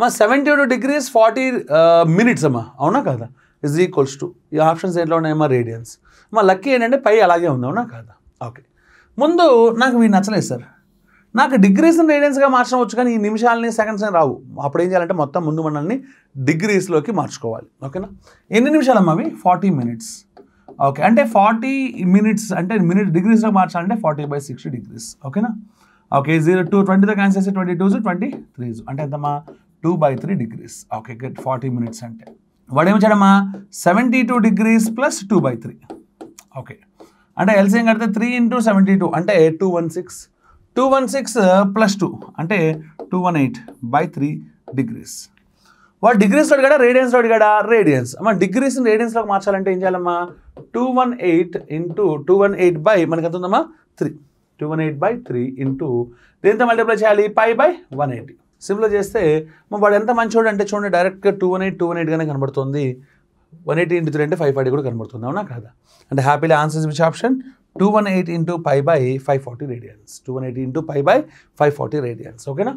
మా 72 degrees 40 minutes అమ్మా, అవునా కాదా, ఇజ్ ఈక్వల్స్ టు ఈ ఆప్షన్స్ ఎట్లా ఉన్నాయమ్మా రేడియన్స్. మా లక్కీ ఏంటంటే పై అలాగే ఉంది, అవునా కాదా. ఓకే, ముందు నాకు ఇవి నచ్చలేదు సార్, నాకు డిగ్రీస్ని రేడియన్స్గా మార్చడం వచ్చు కానీ ఈ నిమిషాలని సెకండ్స్ అని రావు. అప్పుడు ఏం చేయాలంటే మొత్తం ముందు మనల్ని డిగ్రీస్లోకి మార్చుకోవాలి. ఓకేనా, ఎన్ని నిమిషాలమ్మా అవి 40 minutes. ఓకే, అంటే 40 minutes అంటే మినిట్ డిగ్రీస్లో మార్చాలంటే 40/60 degrees. ఓకేనా. ఓకే, 20తో క్యాన్సిల్ చేస్తే 22s 23s అంటే ఎంతమ్మా 2/3 degrees. ఓకే గుడ్, 40 minutes అంటే వాడు ఏమి చేయడమ్మా 72 degrees + 2/3. ఓకే, అంటే ఎల్సిఎం కడితే 3 × 72 అంటే 216. 216 + 2 అంటే 218/3 degrees. వాడు డిగ్రీస్లో అడిగాడా రేడియన్స్లో అడిగాడా? రేడియన్స్. అమ్మ డిగ్రీస్ని రేడియన్స్లోకి మార్చాలంటే ఏం చేయాలమ్మా 218 మనకి ఎంత ఉందమ్మా 3. 218/3 ఇంటూ దేంతో మల్టిప్లై చేయాలి π/180. సింపుల్ చేస్తే వాడు ఎంత మంచోడు అంటే చూడండి, డైరెక్ట్గా 218గానే కనబడుతుంది. 180 × 3 అంటే 540 కూడా కనబడుతుంది, అవునా కాదా. అంటే happily answers which option 218 × π/540 radians. 218 × π/540 radians. ఓకేనా.